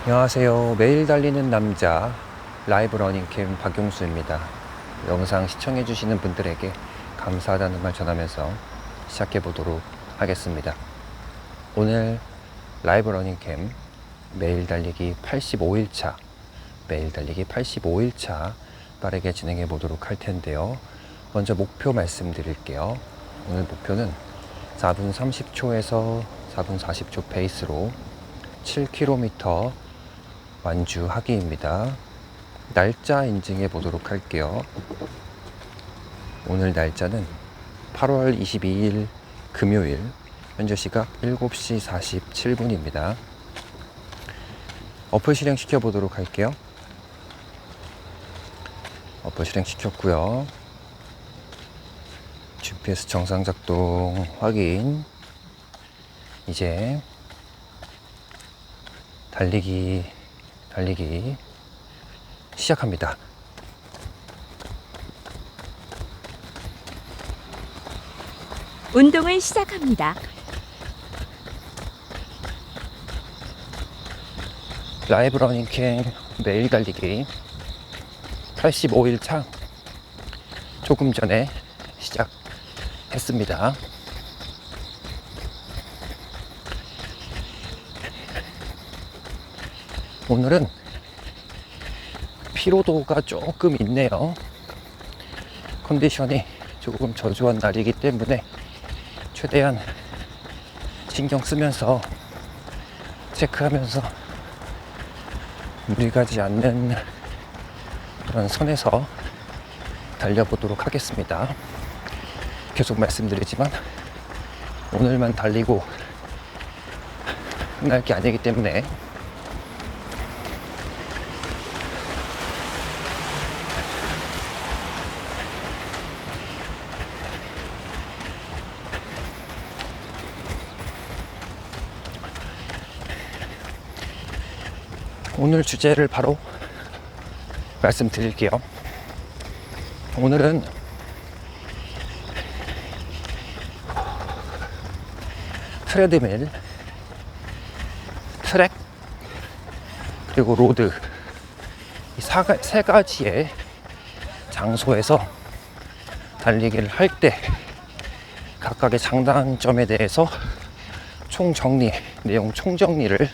안녕하세요. 매일 달리는 남자 라이브 러닝캠 박용수입니다. 영상 시청해주시는 분들에게 감사하다는 말 전하면서 시작해 보도록 하겠습니다. 오늘 라이브 러닝캠 매일 달리기 85일차 빠르게 진행해 보도록 할 텐데요. 먼저 목표 말씀드릴게요. 오늘 목표는 4분 30초에서 4분 40초 페이스로 7km 완주하기입니다. 날짜 인증해 보도록 할게요. 오늘 날짜는 8월 22일 금요일, 현재 시각 7시 47분입니다. 어플 실행 시켜 보도록 할게요. 어플 실행 시켰고요. GPS 정상 작동 확인. 이제 달리기 시작합니다. 운동을 시작합니다. 라이브 러닝캠 매일 달리기 85일 차 조금 전에 시작했습니다. 오늘은 피로도가 조금 있네요. 컨디션이 조금 저조한 날이기 때문에 최대한 신경 쓰면서 체크하면서 무리 가지 않는 그런 선에서 달려보도록 하겠습니다. 계속 말씀드리지만 오늘만 달리고 끝날 게 아니기 때문에 오늘 주제를 바로 말씀드릴게요. 오늘은 트레드밀, 트랙, 그리고 로드 이 세 가지의 장소에서 달리기를 할 때 각각의 장단점에 대해서 내용 총정리를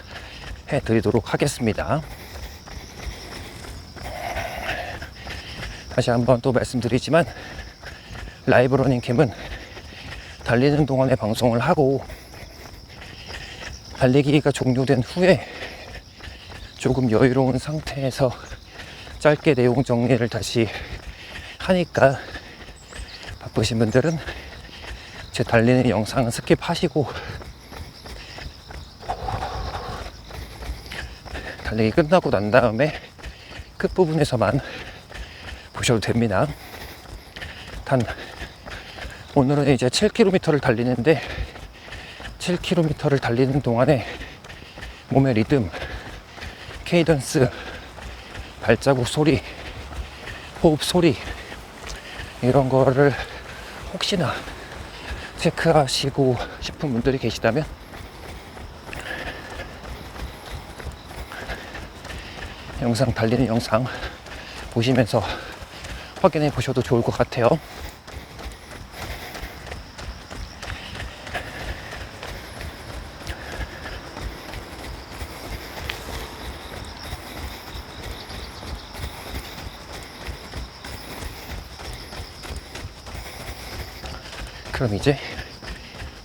해드리도록 하겠습니다. 다시 한번 또 말씀드리지만 라이브 러닝캠은 달리는 동안에 방송을 하고 달리기가 종료된 후에 조금 여유로운 상태에서 짧게 내용 정리를 다시 하니까 바쁘신 분들은 제 달리는 영상은 스킵하시고 달리기 끝나고 난 다음에 끝부분에서만 보셔도 됩니다. 단 오늘은 이제 7km를 달리는데 7km를 달리는 동안에 몸의 리듬, 케이던스, 발자국 소리, 호흡 소리 이런 거를 혹시나 체크하시고 싶은 분들이 계시다면 달리는 영상 보시면서 확인해 보셔도 좋을 것 같아요. 그럼 이제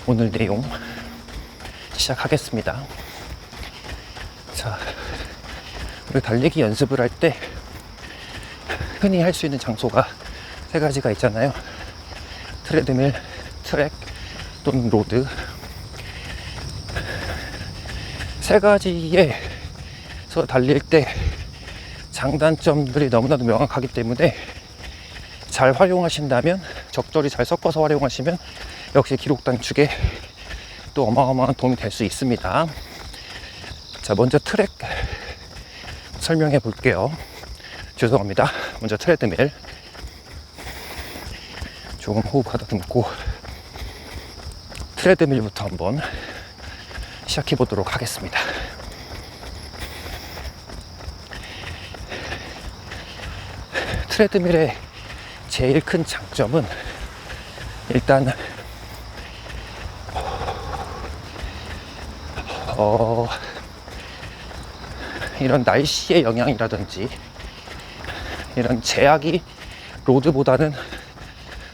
오늘 내용 시작하겠습니다. 자, 우리 달리기 연습을 할 때 흔히 할 수 있는 장소가 세 가지가 있잖아요. 트레드밀, 트랙 또는 로드. 세 가지에서 달릴 때 장단점들이 너무나도 명확하기 때문에 잘 활용하신다면, 적절히 잘 섞어서 활용하시면 역시 기록 단축에 또 어마어마한 도움이 될 수 있습니다. 자, 먼저 트랙 설명해 볼게요. 죄송합니다. 먼저 트레드밀 조금 호흡 가다듬고 트레드밀부터 한번 시작해 보도록 하겠습니다. 트레드밀의 제일 큰 장점은 일단 이런 날씨의 영향이라든지 이런 제약이 로드보다는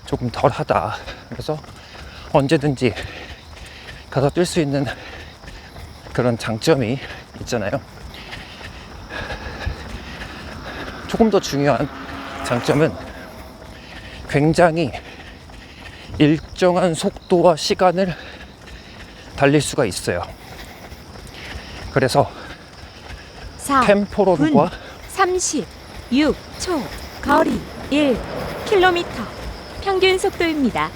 조금 덜하다. 그래서 언제든지 가서 뛸 수 있는 그런 장점이 있잖아요. 조금 더 중요한 장점은 굉장히 일정한 속도와 시간을 달릴 수가 있어요. 그래서 4 템포론과 36초 거리 1km 평균 속도입니다.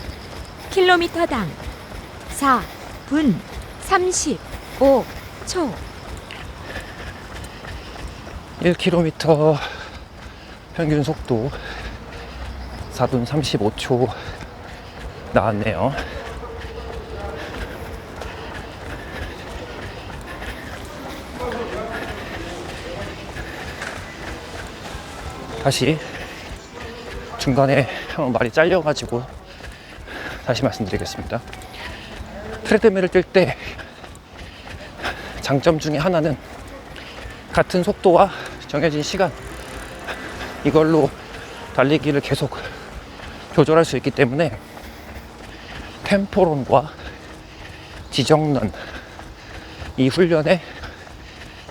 킬로미터당 4분 35초 1km 평균 속도 4분 35초 나왔네요. 다시 중간에 한번 말이 잘려가지고 다시 말씀드리겠습니다. 트레드밀을 뛸 때 장점 중에 하나는 같은 속도와 정해진 시간 이걸로 달리기를 계속 조절할 수 있기 때문에 템포론과 지정런 이 훈련에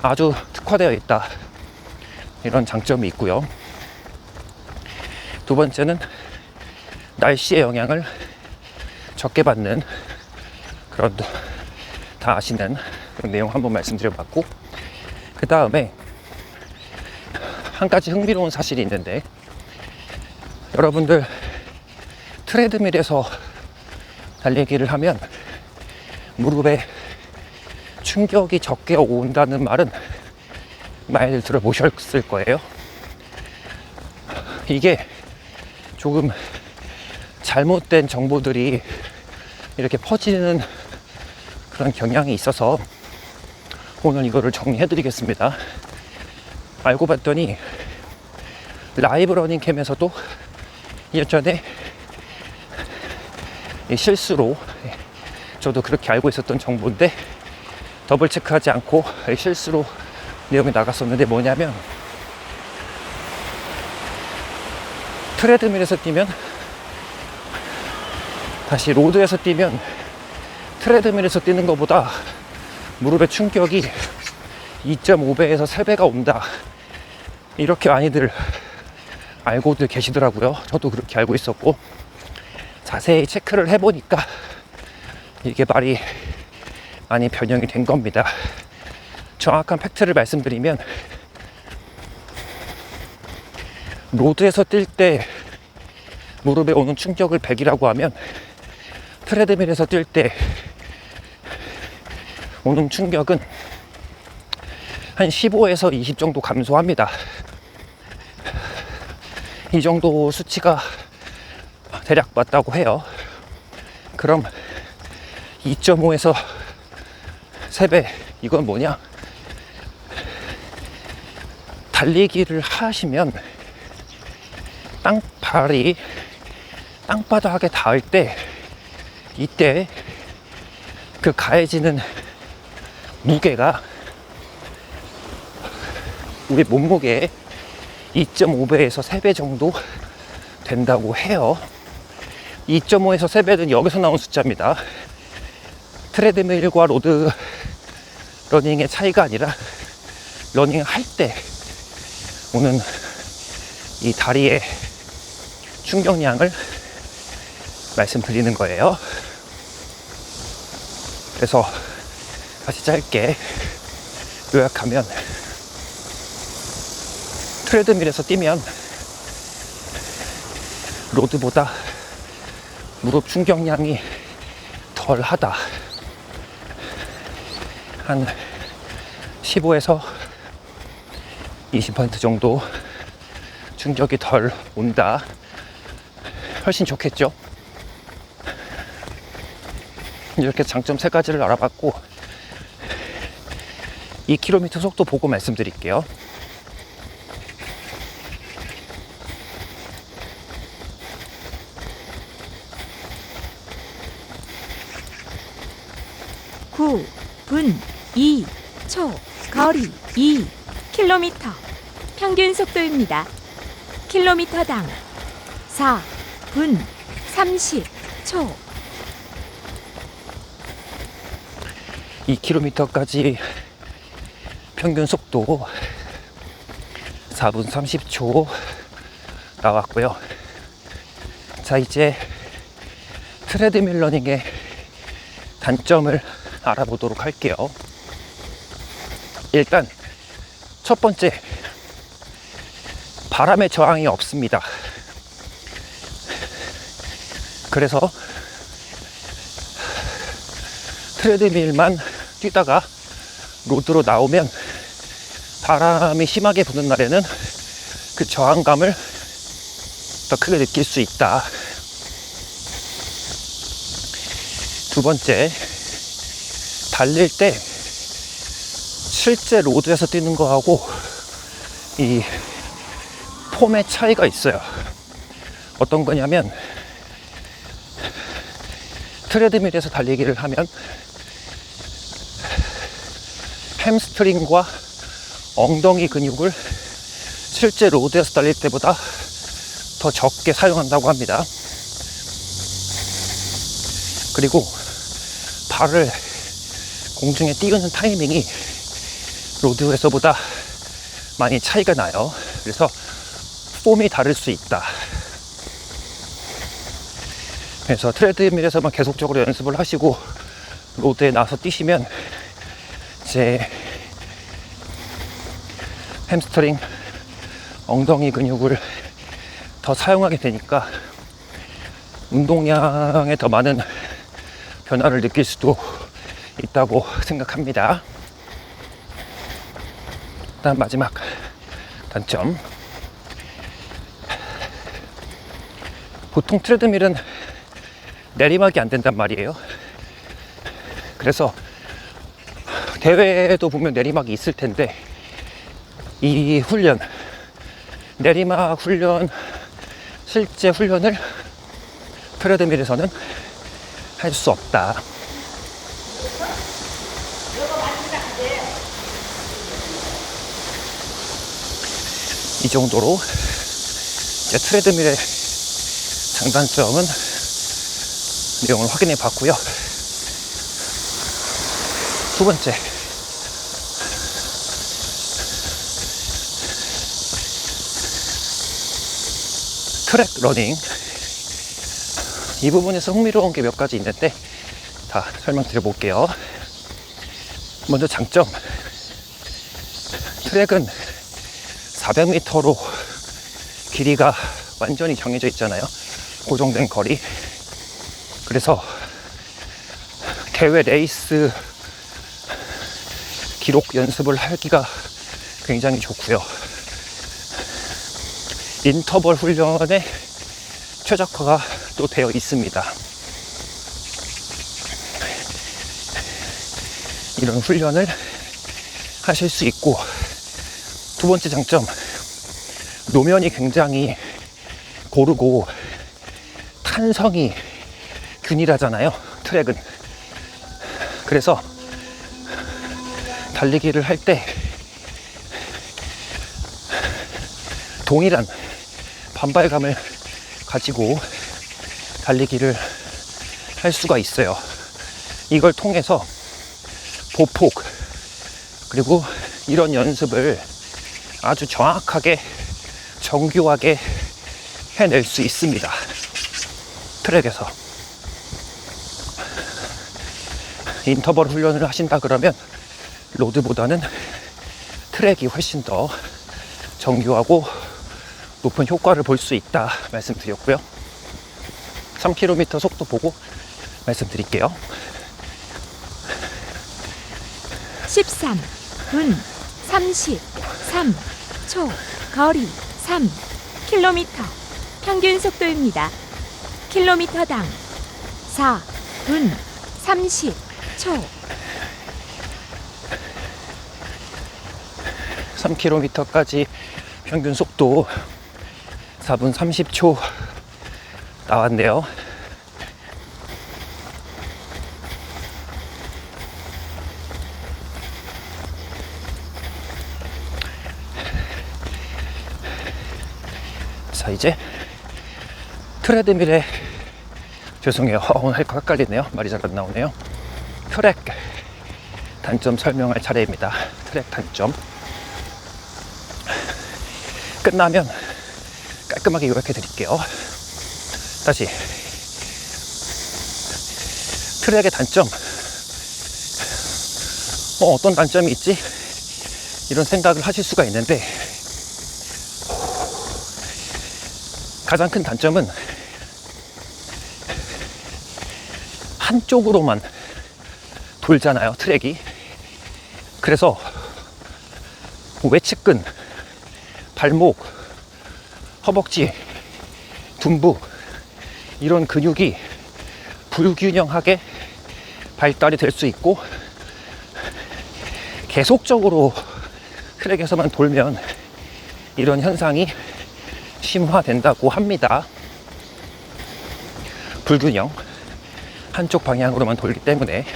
아주 특화되어 있다. 이런 장점이 있고요. 두 번째는 날씨의 영향을 적게 받는 그런 다 아시는 그런 내용 한번 말씀드려봤고, 그 다음에 한 가지 흥미로운 사실이 있는데, 여러분들 트레드밀에서 달리기를 하면 무릎에 충격이 적게 온다는 말은 많이들 들어보셨을 거예요. 이게 조금 잘못된 정보들이 이렇게 퍼지는 그런 경향이 있어서 오늘 이거를 정리해 드리겠습니다. 알고 봤더니 라이브 러닝 캠에서도 예전에 실수로, 저도 그렇게 알고 있었던 정보인데 더블 체크하지 않고 실수로 내용이 나갔었는데, 뭐냐면 트레드밀에서 뛰면, 다시 로드에서 뛰면 트레드밀에서 뛰는 것보다 무릎의 충격이 2.5배에서 3배가 온다. 이렇게 많이들 알고들 계시더라고요. 저도 그렇게 알고 있었고, 자세히 체크를 해보니까 이게 말이 많이 변형이 된 겁니다. 정확한 팩트를 말씀드리면, 로드에서 뛸 때 무릎에 오는 충격을 100이라고 하면 트레드밀에서 뛸 때 오는 충격은 한 15에서 20 정도 감소합니다. 이 정도 수치가 대략 맞다고 해요. 그럼 2.5에서 3배, 이건 뭐냐? 달리기를 하시면 발이 땅바닥에 닿을 때, 이때 그 가해지는 무게가 우리 몸무게의 2.5배에서 3배 정도 된다고 해요. 2.5에서 3배는 여기서 나온 숫자입니다. 트레드밀과 로드 러닝의 차이가 아니라 러닝을 할 때 오는 이 다리의 충격량을 말씀드리는 거예요. 그래서 다시 짧게 요약하면, 트레드밀에서 뛰면 로드보다 무릎 충격량이 덜하다. 한 15에서 20% 정도 충격이 덜 온다. 훨씬 좋겠죠? 이렇게 장점 3가지를 알아봤고, 2km 속도 보고 말씀드릴게요. 9분 2초, 거리 2km, 평균 속도입니다. 킬로미터당 4분 30초. 2km까지 평균 속도 4분 30초 나왔고요. 자, 이제 트레드밀 러닝의 단점을 알아보도록 할게요. 일단 첫 번째, 바람의 저항이 없습니다. 그래서 트레드밀만 뛰다가 로드로 나오면 바람이 심하게 부는 날에는 그 저항감을 더 크게 느낄 수 있다. 두 번째, 달릴 때 실제 로드에서 뛰는 거하고 이 폼의 차이가 있어요. 어떤 거냐면, 트레드밀에서 달리기를 하면 햄스트링과 엉덩이 근육을 실제 로드에서 달릴 때보다 더 적게 사용한다고 합니다. 그리고 발을 공중에 띄우는 타이밍이 로드에서보다 많이 차이가 나요. 그래서 폼이 다를 수 있다. 그래서 트레드밀에서만 계속적으로 연습을 하시고 로드에 나서 뛰시면 이제 햄스트링, 엉덩이 근육을 더 사용하게 되니까 운동량에 더 많은 변화를 느낄 수도 있다고 생각합니다. 다음 마지막 단점. 보통 트레드밀은 내리막이 안 된단 말이에요. 그래서 대회에도 보면 내리막이 있을 텐데, 이 훈련, 내리막 훈련, 실제 훈련을 트레드밀에서는 할 수 없다. 이 정도로 이제 트레드밀의 장단점은 내용을 확인해 봤고요. 두 번째, 트랙 러닝. 이 부분에서 흥미로운 게 몇 가지 있는데 다 설명드려 볼게요. 먼저 장점. 트랙은 400m로 길이가 완전히 정해져 있잖아요. 고정된 거리. 그래서 대회 레이스 기록 연습을 하기가 굉장히 좋고요. 인터벌 훈련에 최적화가 또 되어 있습니다. 이런 훈련을 하실 수 있고, 두 번째 장점, 노면이 굉장히 고르고 탄성이 균일하잖아요, 트랙은. 그래서 달리기를 할 때 동일한 반발감을 가지고 달리기를 할 수가 있어요. 이걸 통해서 보폭, 그리고 이런 연습을 아주 정확하게 정교하게 해낼 수 있습니다. 트랙에서. 인터벌 훈련을 하신다 그러면 로드보다는 트랙이 훨씬 더 정교하고 높은 효과를 볼 수 있다 말씀드렸고요. 3km 속도 보고 말씀드릴게요. 13분 33초, 거리 3km, 평균 속도입니다. 킬로미터당 4분 30초. 3km까지 평균 속도 4분 30초 나왔네요. 자, 이제 트레드밀에 죄송해요. 오늘 헷갈리네요. 말이 잘 안 나오네요. 트랙 단점 설명할 차례입니다. 트랙 단점. 끝나면 깔끔하게 요약해 드릴게요. 다시. 트랙의 단점. 어떤 단점이 있지? 이런 생각을 하실 수가 있는데, 가장 큰 단점은 한쪽으로만 돌잖아요, 트랙이. 그래서 외측근, 발목, 허벅지, 둔부 이런 근육이 불균형하게 발달이 될 수 있고, 계속적으로 트랙에서만 돌면 이런 현상이 심화된다고 합니다. 불균형, 한쪽 방향으로만 돌기 때문에.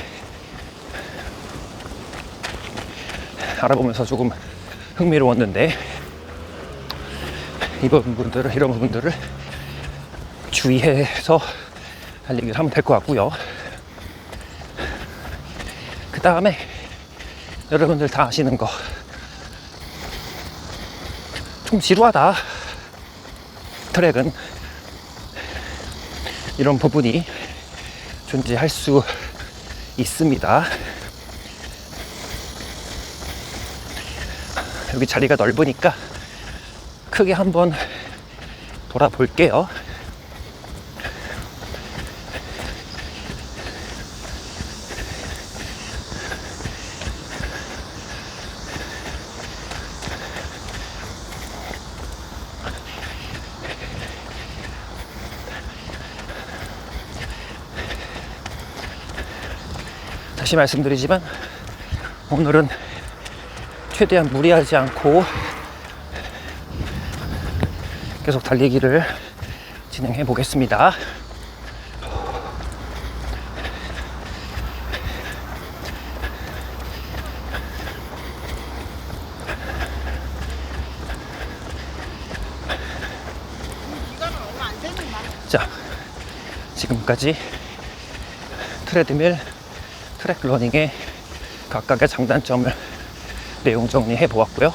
알아보면서 조금 흥미로웠는데, 이런 부분들을 주의해서 달리기를 하면 될 것 같고요. 그 다음에 여러분들 다 아시는 거, 좀 지루하다. 트랙은 이런 부분이 존재할 수 있습니다. 여기 자리가 넓으니까 크게 한번 돌아볼게요. 다시 말씀드리지만 오늘은 최대한 무리하지 않고 계속 달리기를 진행해 보겠습니다. 자, 지금까지 트레드밀, 트랙 러닝의 각각의 장단점을 내용 정리해 보았고요.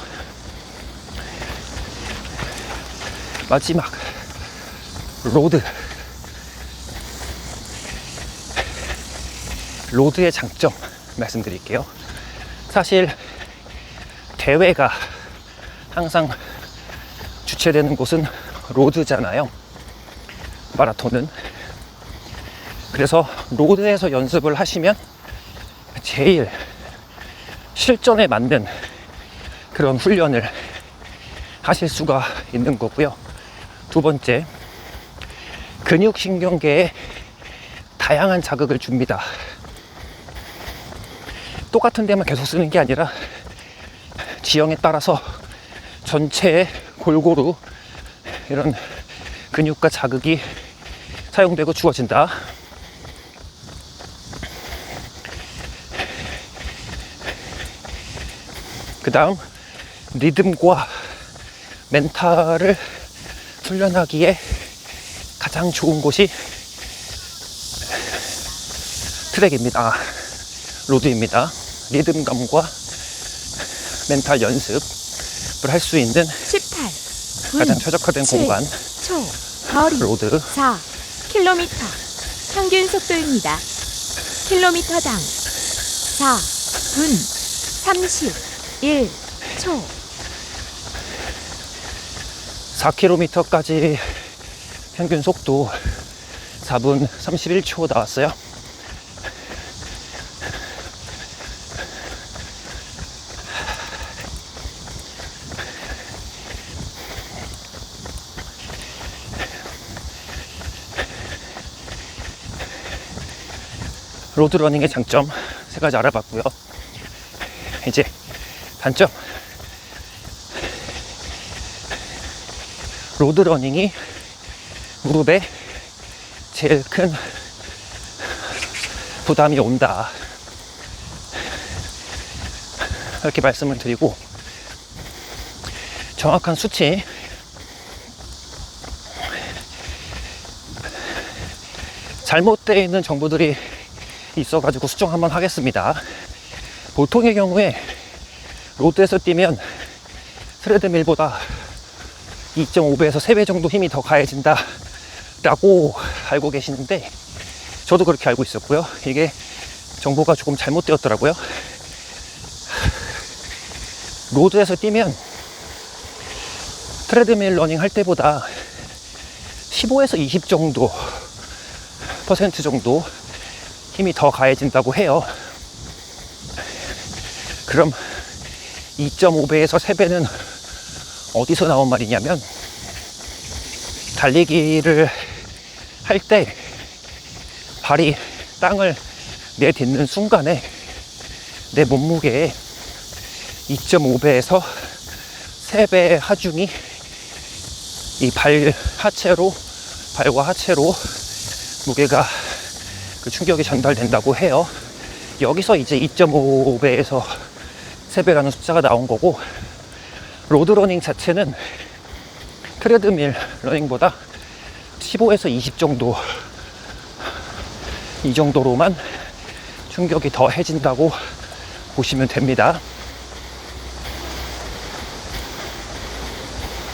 마지막 로드의 장점 말씀드릴게요. 사실 대회가 항상 주최되는 곳은 로드잖아요, 마라톤은. 그래서 로드에서 연습을 하시면 제일 실전에 맞는 그런 훈련을 하실 수가 있는 거고요. 두 번째, 근육신경계에 다양한 자극을 줍니다. 똑같은 데만 계속 쓰는 게 아니라 지형에 따라서 전체에 골고루 이런 근육과 자극이 사용되고 주어진다. 그 다음, 리듬과 멘탈을 훈련하기에 가장 좋은 곳이 트랙입니다. 로드입니다. 리듬감과 멘탈 연습을 할 수 있는 18분 가장 최적화된 7 공간, 초 거리 로드. 4km 평균 속도입니다. 킬로미터당 4분 31초. 4km까지 평균 속도 4분 31초 나왔어요. 로드러닝의 장점 3가지 알아봤고요. 이제 단점. 로드러닝이 무릎에 제일 큰 부담이 온다, 이렇게 말씀을 드리고, 정확한 수치 잘못되어 있는 정보들이 있어가지고 수정 한번 하겠습니다. 보통의 경우에 로드에서 뛰면 트레드밀보다 2.5배에서 3배 정도 힘이 더 가해진다 라고 알고 계시는데, 저도 그렇게 알고 있었고요. 이게 정보가 조금 잘못되었더라고요. 로드에서 뛰면 트레드밀 러닝 할 때보다 15에서 20 정도 퍼센트 정도 힘이 더 가해진다고 해요. 그럼 2.5배에서 3배는 어디서 나온 말이냐면, 달리기를 할 때 발이 땅을 내딛는 순간에 내 몸무게의 2.5배에서 3배의 하중이 이 발과 하체로 무게가 그 충격이 전달된다고 해요. 여기서 이제 2.5배에서 3배라는 숫자가 나온 거고, 로드러닝 자체는 트레드밀 러닝보다 15에서 20 정도, 이 정도로만 충격이 더 해진다고 보시면 됩니다.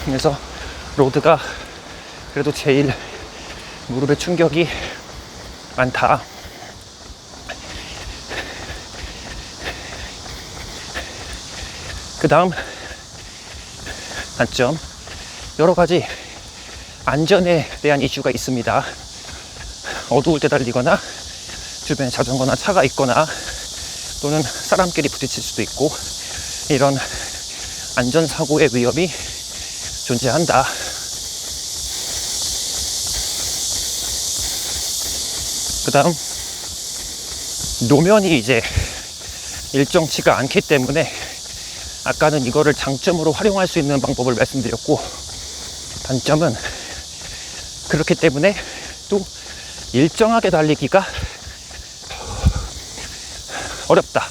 그래서 로드가 그래도 제일 무릎에 충격이 많다. 그 다음 단점, 여러 가지 안전에 대한 이슈가 있습니다. 어두울 때 달리거나 주변에 자전거나 차가 있거나 또는 사람끼리 부딪힐 수도 있고, 이런 안전사고의 위험이 존재한다. 그 다음, 노면이 이제 일정치가 않기 때문에 아까는 이거를 장점으로 활용할 수 있는 방법을 말씀드렸고, 단점은 그렇기 때문에 또 일정하게 달리기가 어렵다.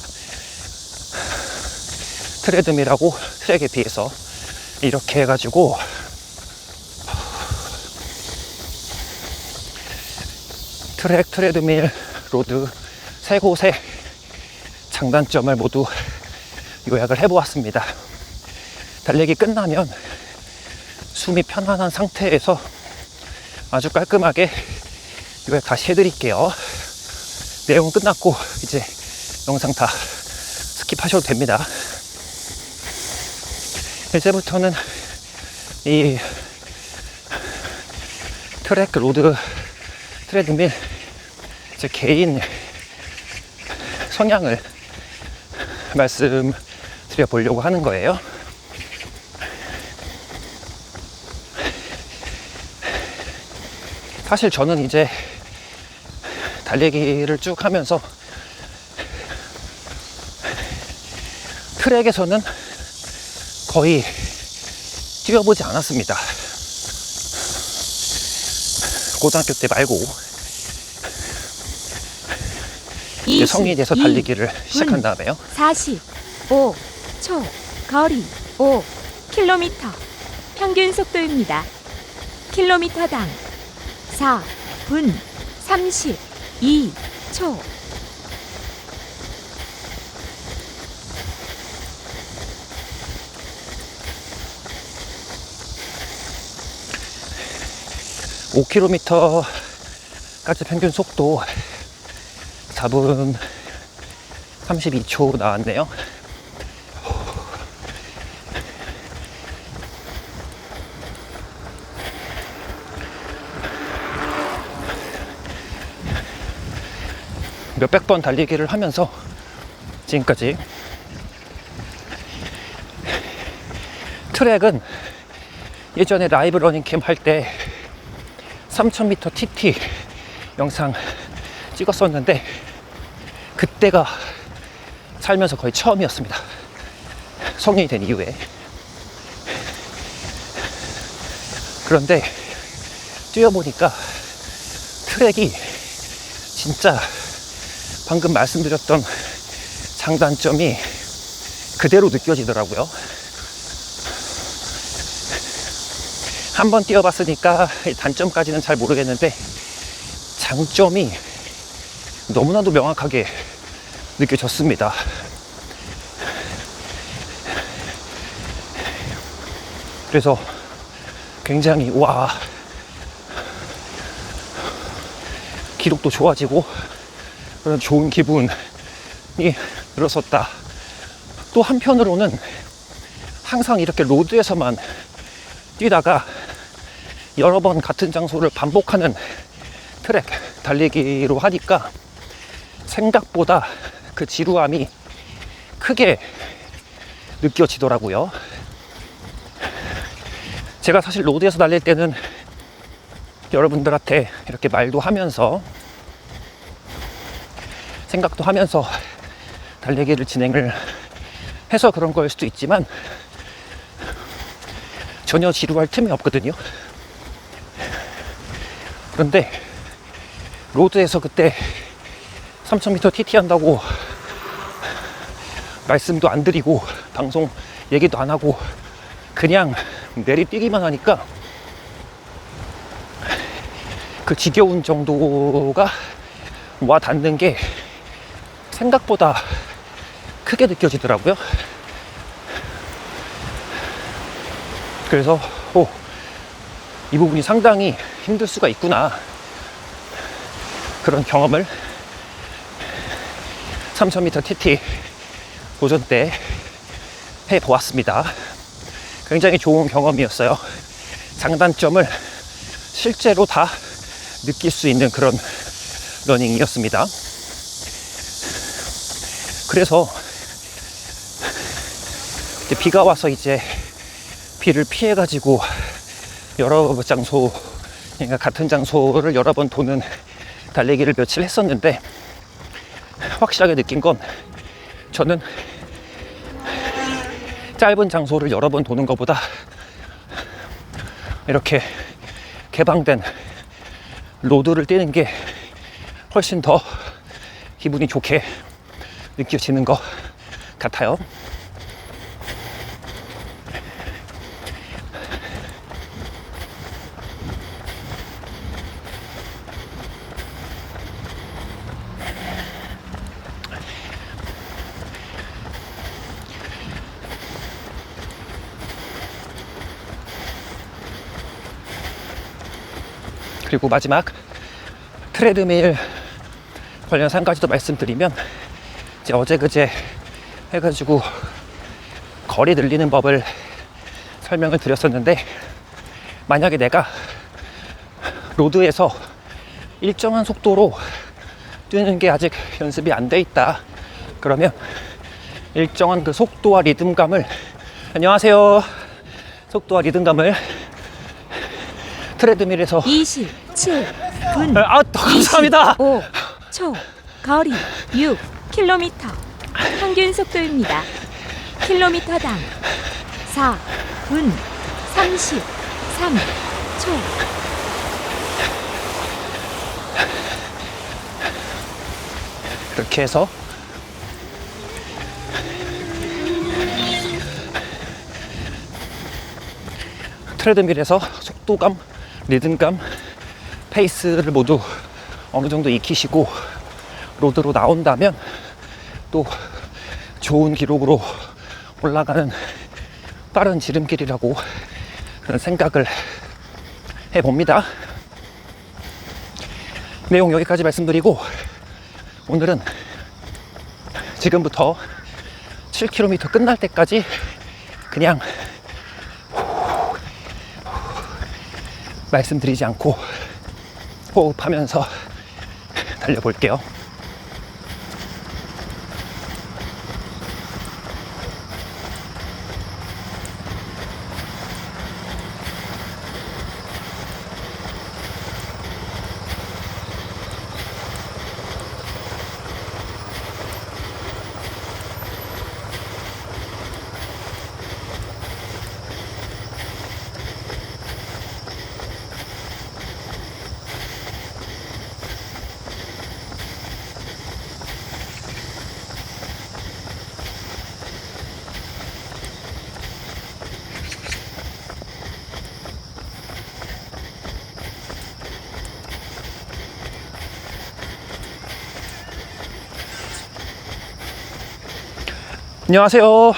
트레드밀하고 트랙에 비해서 이렇게 해가지고 트랙, 트레드밀, 로드 세 곳의 장단점을 모두 요약을 해보았습니다. 달리기 끝나면 숨이 편안한 상태에서 아주 깔끔하게 요약 다시 해드릴게요. 내용 끝났고 이제 영상 다 스킵하셔도 됩니다. 이제부터는 이 트랙, 로드, 트레드밀 제 개인 성향을 말씀드려 보려고 하는 거예요. 사실 저는 이제 달리기를 쭉 하면서 트랙에서는 거의 뛰어보지 않았습니다. 고등학교 때 말고 성인이 돼서 달리기를 시작한 다음에요. 45초 거리 5km 평균 속도입니다. 킬로미터당 4분 32초. (5km까지) 평균 속도 4분 32초 나왔네요. 몇백 번 달리기를 하면서 지금까지 트랙은 예전에 라이브 러닝캠 할 때 3000m TT 영상 찍었었는데 그때가 살면서 거의 처음이었습니다. 성인이 된 이후에. 그런데 뛰어보니까 트랙이 진짜 방금 말씀드렸던 장단점이 그대로 느껴지더라고요. 한번 뛰어봤으니까 단점까지는 잘 모르겠는데 장점이 너무나도 명확하게 느껴졌습니다. 그래서 굉장히 와, 기록도 좋아지고 그런 좋은 기분이 들었었다. 또 한편으로는 항상 이렇게 로드에서만 뛰다가 여러 번 같은 장소를 반복하는 트랙 달리기로 하니까 생각보다 그 지루함이 크게 느껴지더라고요. 제가 사실 로드에서 달릴 때는 여러분들한테 이렇게 말도 하면서 생각도 하면서 달리기를 진행을 해서 그런 거일 수도 있지만 전혀 지루할 틈이 없거든요. 그런데 로드에서 그때 3000m TT 한다고 말씀도 안 드리고 방송 얘기도 안 하고 그냥 내리뛰기만 하니까 그 지겨운 정도가 와 닿는 게 생각보다 크게 느껴지더라고요. 그래서 이 부분이 상당히 힘들 수가 있구나, 그런 경험을 3000m TT 도전 때 해보았습니다. 굉장히 좋은 경험이었어요. 장단점을 실제로 다 느낄 수 있는 그런 러닝이었습니다. 그래서 비가 와서 이제 비를 피해가지고 여러 장소, 그러니까 같은 장소를 여러 번 도는 달리기를 며칠 했었는데 확실하게 느낀 건 저는 짧은 장소를 여러 번 도는 것보다 이렇게 개방된 로드를 뛰는 게 훨씬 더 기분이 좋게 느껴지는 것 같아요. 그리고 마지막 트레드밀 관련해서 한 가지 더 말씀드리면, 이제 어제 그제 해가지고 거리 늘리는 법을 설명을 드렸었는데, 만약에 내가 로드에서 일정한 속도로 뛰는 게 아직 연습이 안 돼 있다 그러면 일정한 그 속도와 리듬감을, 안녕하세요, 속도와 리듬감을 트레드밀에서 27분 감사합니다. 5초 거리 6km 평균 속도입니다. 킬로미터당 4분 33초. 그렇게 해서 트레드밀에서 속도감, 리듬감, 페이스를 모두 어느 정도 익히시고 로드로 나온다면 또 좋은 기록으로 올라가는 빠른 지름길이라고 그런 생각을 해봅니다. 내용 여기까지 말씀드리고, 오늘은 지금부터 7km 끝날 때까지 그냥 말씀드리지 않고 호흡하면서 달려볼게요. 안녕하세요.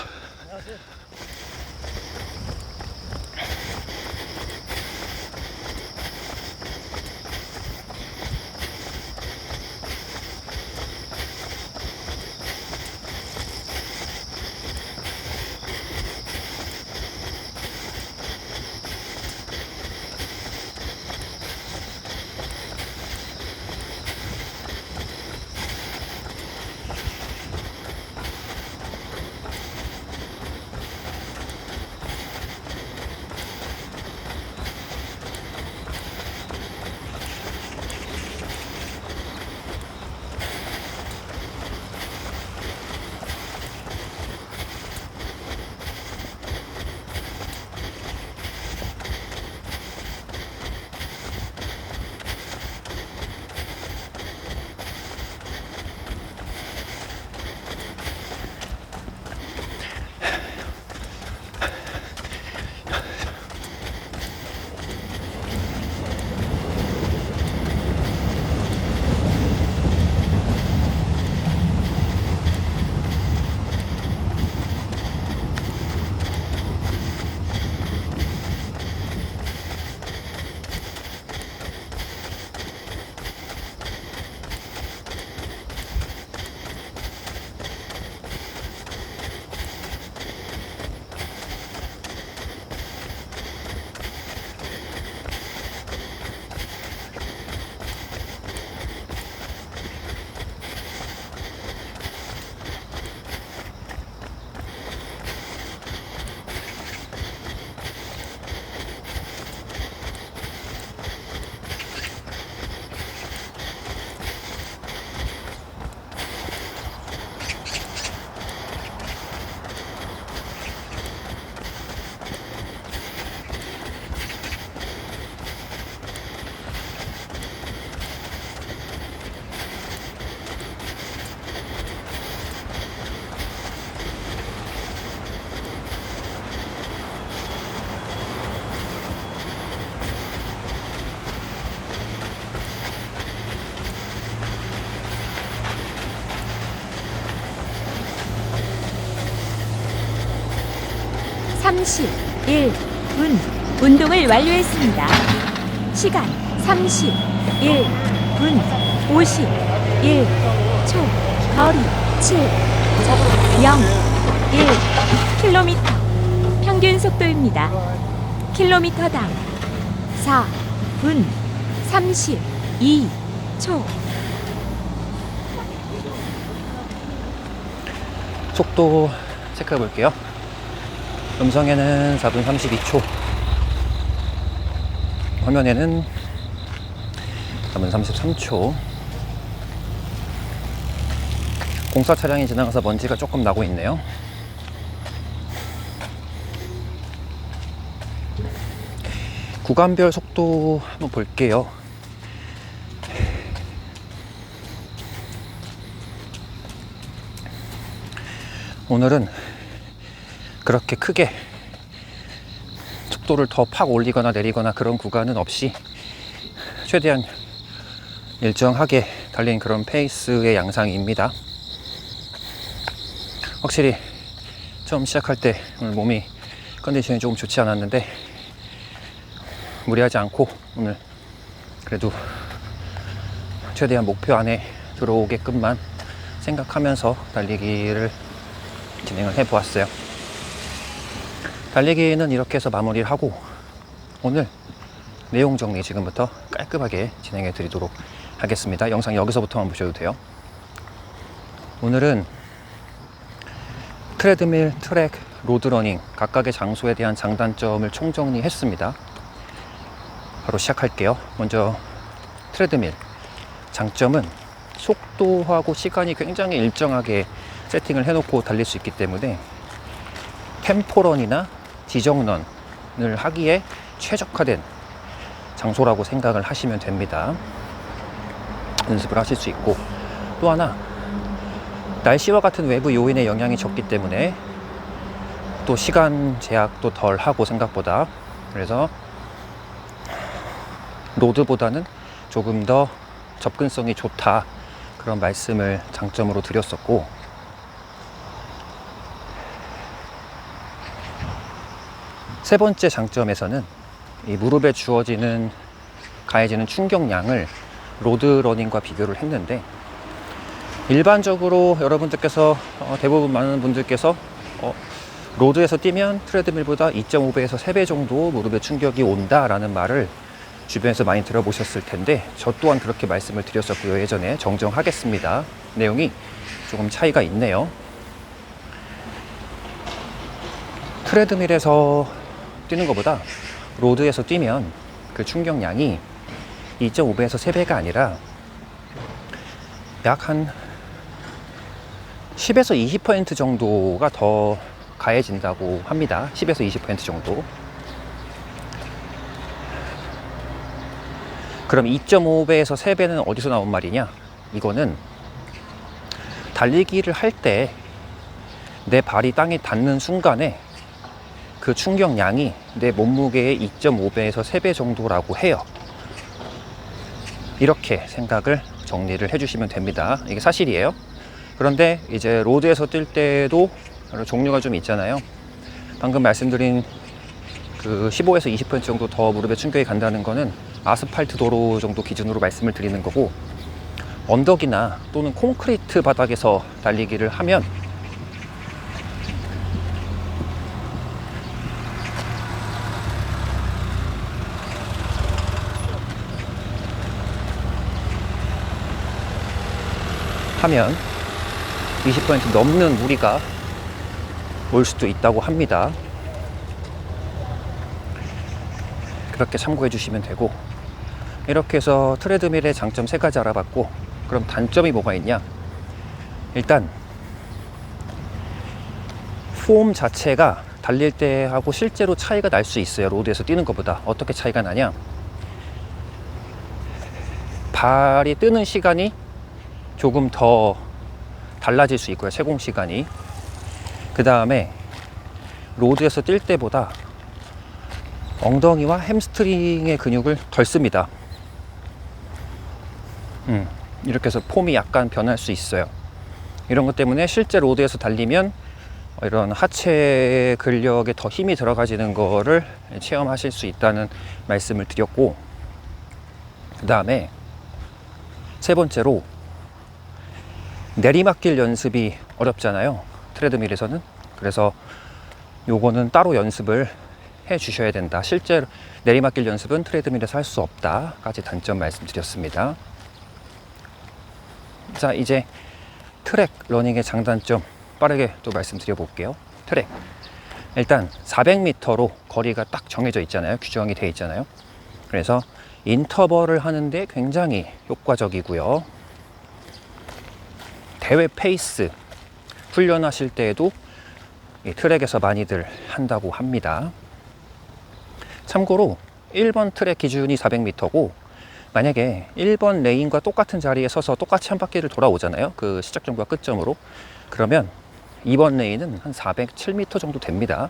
(31분) 운동을 완료했습니다. 시간 31분 51초. 거리 7.01km. 평균 속도입니다. 킬로미터당 4분 32초. 속도 체크해 볼게요. 음성에는 4분 32초, 화면에는 4분 33초. 공사 차량이 지나가서 먼지가 조금 나고 있네요. 구간별 속도 한번 볼게요. 오늘은 그렇게 크게 속도를 더 팍 올리거나 내리거나 그런 구간은 없이 최대한 일정하게 달린 그런 페이스의 양상입니다. 확실히 처음 시작할 때 오늘 몸이 컨디션이 조금 좋지 않았는데 무리하지 않고 오늘 그래도 최대한 목표 안에 들어오게끔만 생각하면서 달리기를 진행을 해 보았어요. 달리기는 이렇게 해서 마무리를 하고 오늘 내용 정리 지금부터 깔끔하게 진행해 드리도록 하겠습니다. 영상 여기서부터만 보셔도 돼요. 오늘은 트레드밀, 트랙, 로드러닝 각각의 장소에 대한 장단점을 총정리했습니다. 바로 시작할게요. 먼저 트레드밀 장점은 속도하고 시간이 굉장히 일정하게 세팅을 해놓고 달릴 수 있기 때문에 템포런이나 지정런을 하기에 최적화된 장소라고 생각을 하시면 됩니다. 연습을 하실 수 있고, 또 하나 날씨와 같은 외부 요인의 영향이 적기 때문에 또 시간 제약도 덜 하고 생각보다, 그래서 로드보다는 조금 더 접근성이 좋다, 그런 말씀을 장점으로 드렸었고, 세 번째 장점에서는 이 무릎에 주어지는 가해지는 충격량을 로드러닝과 비교를 했는데, 일반적으로 여러분들께서 대부분 많은 분들께서 로드에서 뛰면 트레드밀보다 2.5배에서 3배 정도 무릎에 충격이 온다라는 말을 주변에서 많이 들어보셨을 텐데, 저 또한 그렇게 말씀을 드렸었고요. 예전에 정정하겠습니다. 내용이 조금 차이가 있네요. 트레드밀에서 뛰는 것보다 로드에서 뛰면 그 충격량이 2.5배에서 3배가 아니라 약 한 10에서 20% 정도가 더 가해진다고 합니다. 10에서 20% 정도. 그럼 2.5배에서 3배는 어디서 나온 말이냐? 이거는 달리기를 할 때 내 발이 땅에 닿는 순간에 그 충격량이 내 몸무게의 2.5배에서 3배 정도라고 해요. 이렇게 생각을 정리를 해주시면 됩니다. 이게 사실이에요. 그런데 이제 로드에서 뛸 때도 여러 종류가 좀 있잖아요. 방금 말씀드린 그 15에서 20% 정도 더 무릎에 충격이 간다는 거는 아스팔트 도로 정도 기준으로 말씀을 드리는 거고, 언덕이나 또는 콘크리트 바닥에서 달리기를 하면 하면 20% 넘는 무리가 올 수도 있다고 합니다. 그렇게 참고해 주시면 되고, 이렇게 해서 트레드밀의 장점 3가지 알아봤고, 그럼 단점이 뭐가 있냐? 일단 폼 자체가 달릴 때하고 실제로 차이가 날 수 있어요. 로드에서 뛰는 것보다. 어떻게 차이가 나냐? 발이 뜨는 시간이 조금 더 달라질 수 있고요. 채공 시간이. 그 다음에 로드에서 뛸 때보다 엉덩이와 햄스트링의 근육을 덜 씁니다. 이렇게 해서 폼이 약간 변할 수 있어요. 이런 것 때문에 실제 로드에서 달리면 이런 하체 근력에 더 힘이 들어가지는 거를 체험하실 수 있다는 말씀을 드렸고, 그 다음에 세 번째로 내리막길 연습이 어렵잖아요, 트레드밀에서는. 그래서 요거는 따로 연습을 해 주셔야 된다. 실제 내리막길 연습은 트레드밀에서 할 수 없다까지 단점 말씀드렸습니다. 자, 이제 트랙 러닝의 장단점 빠르게 또 말씀드려 볼게요. 트랙, 일단 400m로 거리가 딱 정해져 있잖아요. 규정이 되어 있잖아요. 그래서 인터벌을 하는데 굉장히 효과적이고요. 대회 페이스 훈련하실 때에도 이 트랙에서 많이들 한다고 합니다. 참고로 1번 트랙 기준이 400m고, 만약에 1번 레인과 똑같은 자리에 서서 똑같이 한 바퀴를 돌아오잖아요. 그 시작점과 끝점으로. 그러면 2번 레인은 한 407m 정도 됩니다.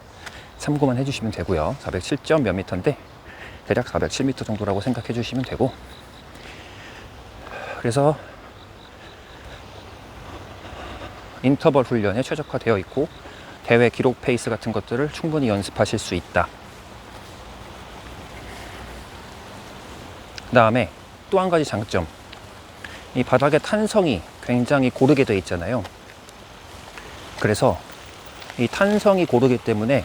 참고만 해주시면 되고요. 407점 몇 미터인데 대략 407m 정도라고 생각해 주시면 되고, 그래서 인터벌 훈련에 최적화되어 있고 대회 기록 페이스 같은 것들을 충분히 연습하실 수 있다. 그 다음에 또 한 가지 장점, 이 바닥의 탄성이 굉장히 고르게 되어 있잖아요. 그래서 이 탄성이 고르기 때문에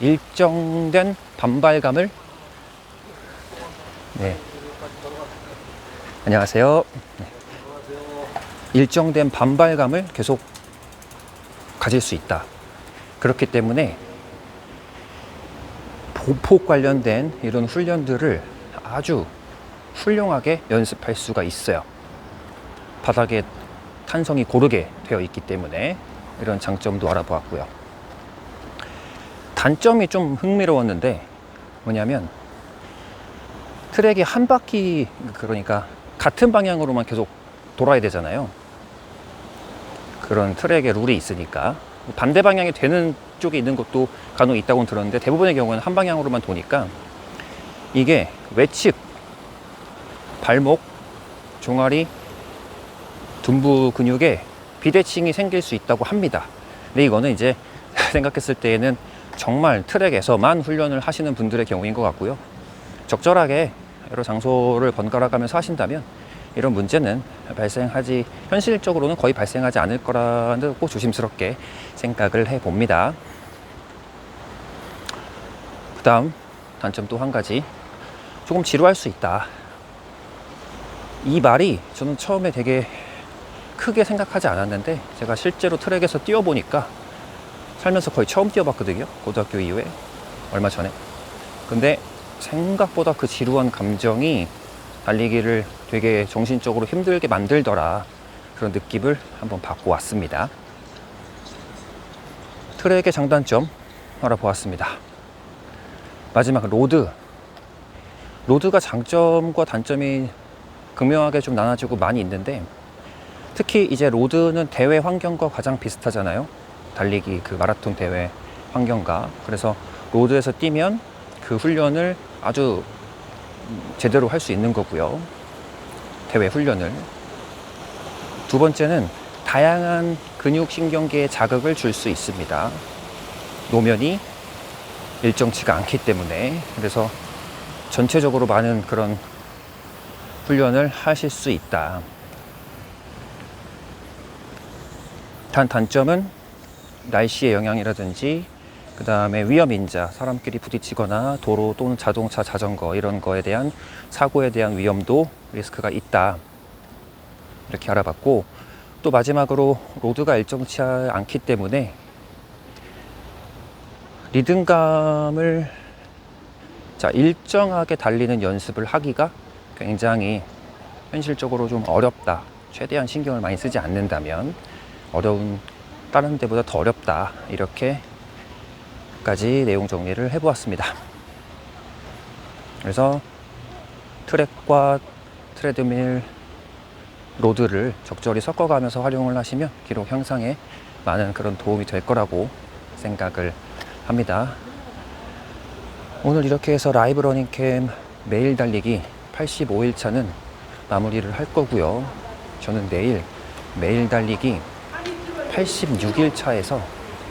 일정된 반발감을, 네, 안녕하세요. 네. 일정된 반발감을 계속 가질 수 있다. 그렇기 때문에 보폭 관련된 이런 훈련들을 아주 훌륭하게 연습할 수가 있어요. 바닥에 탄성이 고르게 되어 있기 때문에 이런 장점도 알아보았고요. 단점이 좀 흥미로웠는데 뭐냐면, 트랙이 한 바퀴, 그러니까 같은 방향으로만 계속 돌아야 되잖아요. 그런 트랙의 룰이 있으니까. 반대 방향이 되는 쪽에 있는 것도 간혹 있다고 들었는데, 대부분의 경우는 한 방향으로만 도니까 이게 외측, 발목, 종아리, 둔부 근육에 비대칭이 생길 수 있다고 합니다. 근데 이거는 이제 생각했을 때에는 정말 트랙에서만 훈련을 하시는 분들의 경우인 것 같고요. 적절하게 여러 장소를 번갈아 가면서 하신다면 이런 문제는 현실적으로는 거의 발생하지 않을 거라고 조심스럽게 생각을 해 봅니다. 그 다음 단점 또 한 가지, 조금 지루할 수 있다. 이 말이 저는 처음에 되게 크게 생각하지 않았는데 제가 실제로 트랙에서 뛰어보니까 살면서 거의 처음 뛰어봤거든요. 고등학교 이후에 얼마 전에. 근데 생각보다 그 지루한 감정이 달리기를 되게 정신적으로 힘들게 만들더라, 그런 느낌을 한번 받고 왔습니다. 트랙의 장단점 알아보았습니다. 마지막 로드가 장점과 단점이 극명하게 좀 나눠지고 많이 있는데, 특히 이제 로드는 대회 환경과 가장 비슷하잖아요. 달리기 그 마라톤 대회 환경과. 그래서 로드에서 뛰면 그 훈련을 아주 제대로 할 수 있는 거고요. 대회 훈련을. 두 번째는 다양한 근육신경계에 자극을 줄 수 있습니다. 노면이 일정치가 않기 때문에. 그래서 전체적으로 많은 그런 훈련을 하실 수 있다. 단점은 날씨의 영향이라든지, 그 다음에 위험인자, 사람끼리 부딪히거나 도로 또는 자동차, 자전거 이런 거에 대한 사고에 대한 위험도, 리스크가 있다, 이렇게 알아봤고, 또 마지막으로 로드가 일정치 않기 때문에 리듬감을 일정하게 달리는 연습을 하기가 굉장히 현실적으로 좀 어렵다. 최대한 신경을 많이 쓰지 않는다면 다른 데보다 더 어렵다. 이렇게까지 내용 정리를 해보았습니다. 그래서 트랙과 트레드밀, 로드를 적절히 섞어가면서 활용을 하시면 기록 향상에 많은 그런 도움이 될 거라고 생각을 합니다. 오늘 이렇게 해서 라이브 러닝캠 매일 달리기 85일차는 마무리를 할 거고요. 저는 내일 매일 달리기 86일차에서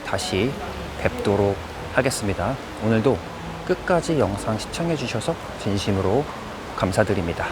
다시 뵙도록 하겠습니다. 오늘도 끝까지 영상 시청해 주셔서 진심으로 감사드립니다.